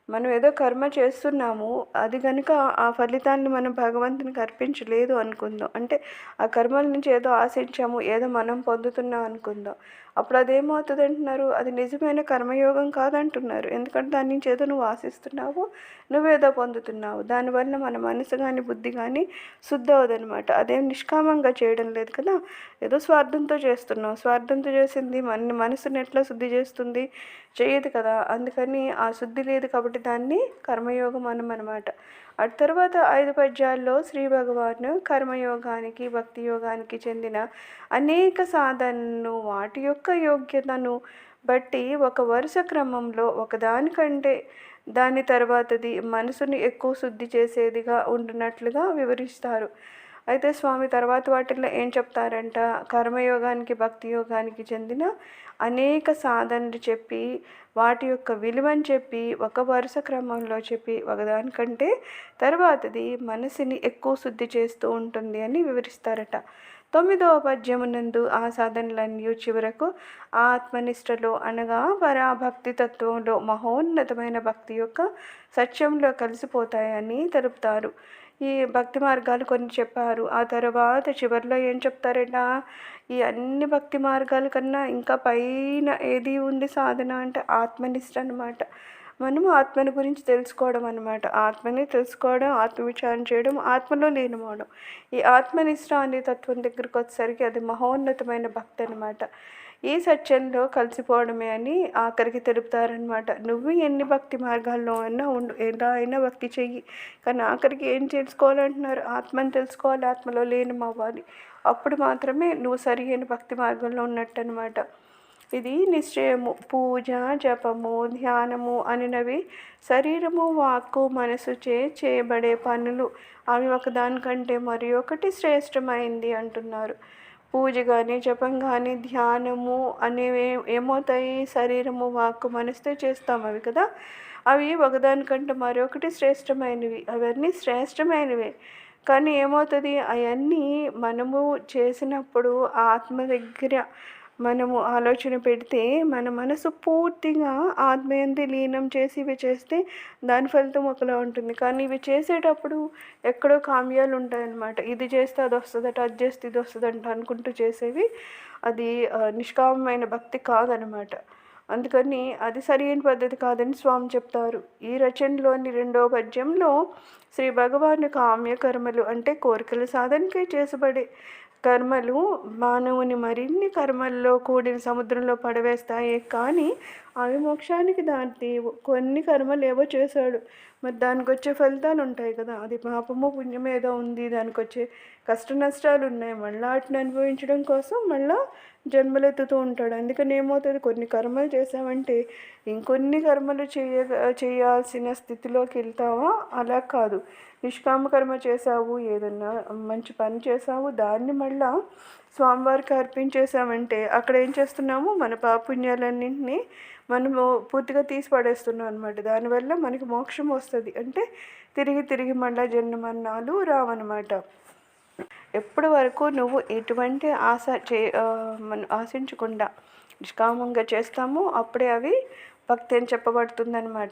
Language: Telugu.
మనం ఏదో కర్మ చేస్తున్నాము, అది కనుక ఆ ఫలితాన్ని మనం భగవంతునికి అర్పించలేదు అనుకుందాం. అంటే ఆ కర్మల నుంచి ఏదో ఆశించాము, ఏదో మనం పొందుతున్నాం అనుకుందాం. అప్పుడు అదేమవుతుంది అంటున్నారు, అది నిజమైన కర్మయోగం కాదంటున్నారు. ఎందుకంటే దాని నుంచి ఏదో నువ్వు ఆశిస్తున్నావు, నువ్వేదో పొందుతున్నావు. దానివల్ల మన మనసు కానీ బుద్ధి కానీ శుద్ధి అవ్వదనమాట. అదేం నిష్కామంగా చేయడం లేదు కదా, ఏదో స్వార్థంతో చేస్తున్నాం. స్వార్థంతో చేసింది మన మనసుని ఎట్లా శుద్ధి చేస్తుంది, చేయదు కదా. అందుకని ఆ శుద్ధి లేదు కాబట్టి దాన్ని కర్మయోగం అనమాట. అటు తర్వాత 5 పద్యాల్లో శ్రీ భగవాను కర్మయోగానికి భక్తి యోగానికి చెందిన అనేక సాధనను వాటి యొక్క యోగ్యతను బట్టి ఒక వరుస క్రమంలో ఒకదానికంటే దాని తర్వాతది మనసుని ఎక్కువ శుద్ధి చేసేదిగా ఉంటున్నట్లుగా వివరిస్తారు. అయితే స్వామి తర్వాత వాటిల్లో ఏం చెప్తారంట, కర్మయోగానికి భక్తి యోగానికి చెందిన అనేక సాధనలు చెప్పి వాటి యొక్క విలువని చెప్పి ఒక వరుస క్రమంలో చెప్పి ఒకదానికంటే తర్వాతది మనసుని ఎక్కువ శుద్ధి చేస్తూ ఉంటుంది అని వివరిస్తారట. 9వ పద్యమునందు ఆ సాధనలన్నీ చివరకు ఆత్మనిష్టలో అనగా పరాభక్తి తత్వంలో మహోన్నతమైన భక్తి యొక్క సత్యంలో కలిసిపోతాయని తెలుపుతారు. ఈ భక్తి మార్గాలు కొన్ని చెప్పారు. ఆ తర్వాత చివరిలో ఏం చెప్తారట, ఈ అన్ని భక్తి మార్గాల కన్నా ఇంకా పైన ఏది ఉంది సాధన అంటే ఆత్మనిష్ట అనమాట. మనము ఆత్మని గురించి తెలుసుకోవడం అనమాట. ఆత్మని తెలుసుకోవడం, ఆత్మవిచారం చేయడం, ఆత్మలో లీనమవడం. ఈ ఆత్మనిష్ట అనే తత్వం దగ్గరికి వచ్చేసరికి అది మహోన్నతమైన భక్తి అనమాట. ఈ సత్యంలో కలిసిపోవడమే అని ఆఖరికి తెలుపుతారనమాట. నువ్వు ఎన్ని భక్తి మార్గాల్లో అయినా ఉండు, ఎలా అయినా భక్తి చెయ్యి, కానీ ఆఖరికి ఏం తెలుసుకోవాలంటున్నారు, ఆత్మని తెలుసుకోవాలి, ఆత్మలో లీనం అవ్వాలి. అప్పుడు మాత్రమే నువ్వు సరి అయిన భక్తి మార్గంలో ఉన్నట్టు అనమాట. ఇది నిశ్చయము. పూజ, జపము, ధ్యానము అనినవి శరీరము, వాక్కు, మనసుచే చేయబడే పనులు. అవి ఒకదానికంటే మరి ఒకటి శ్రేష్టమైంది అంటున్నారు. పూజ కానీ జపం కానీ ధ్యానము అనేవి ఏమవుతాయి, శరీరము, వాక్కు, మనసుతో చేస్తాం అవి కదా. అవి ఒకదానికంటే మరొకటి శ్రేష్టమైనవి. అవన్నీ శ్రేష్టమైనవే, కానీ ఏమవుతుంది, అవన్నీ మనము చేసినప్పుడు ఆత్మ దగ్గర మనము ఆలోచన పెడితే మన మనసు పూర్తిగా ఆత్మయందు లీనం చేసి ఇవి చేస్తే దాని ఫలితం ఒకలా ఉంటుంది. కానీ ఇవి చేసేటప్పుడు ఎక్కడో కామ్యాలు ఉంటాయన్నమాట. ఇది చేస్తే అది వస్తుందట, అది చేస్తే ఇది వస్తుందంట అనుకుంటూ చేసేవి అది నిష్కామమైన భక్తి కాదనమాట. అందుకని అది సరైన పద్ధతి కాదని స్వామి చెప్తారు. ఈ రచనలోని 2వ పద్యంలో శ్రీ భగవాను కామ్య కర్మలు అంటే కోరికల సాధనకై చేసబడే కర్మలు మానవుని మరిన్ని కర్మల్లో కూడిన సముద్రంలో పడవేస్తాయే, కానీ అవి మోక్షానికి దారితీయవు. కొన్ని కర్మలు ఏవో చేశాడు, మరి దానికి వచ్చే ఫలితాలు ఉంటాయి కదా, అది పాపము పుణ్యం ఏదో ఉంది, దానికి వచ్చే కష్ట నష్టాలు ఉన్నాయి. మళ్ళీ వాటిని అనుభవించడం కోసం మళ్ళీ జన్మలెత్తుతూ ఉంటాడు. అందుకని ఏమవుతుంది, కొన్ని కర్మలు చేసామంటే ఇంకొన్ని కర్మలు చేయాల్సిన స్థితిలోకి వెళ్తావా, అలా కాదు. నిష్కామ కర్మ చేసావు, ఏదన్నా మంచి పని చేసావు, దాన్ని మళ్ళా స్వామివారికి అర్పించేసామంటే అక్కడ ఏం చేస్తున్నాము, మన పాపుణ్యాలన్నింటినీ మనము పూర్తిగా తీసి పడేస్తున్నాం అనమాట. దానివల్ల మనకి మోక్షం వస్తుంది. అంటే తిరిగి తిరిగి మళ్ళీ జన్మన్నాలు రావన్నమాట. ఎప్పటి వరకు నువ్వు ఎటువంటి ఆశించకుండా నిష్కామంగా చేస్తామో అప్పుడే అవి భక్తి అని చెప్పబడుతుందన్నమాట.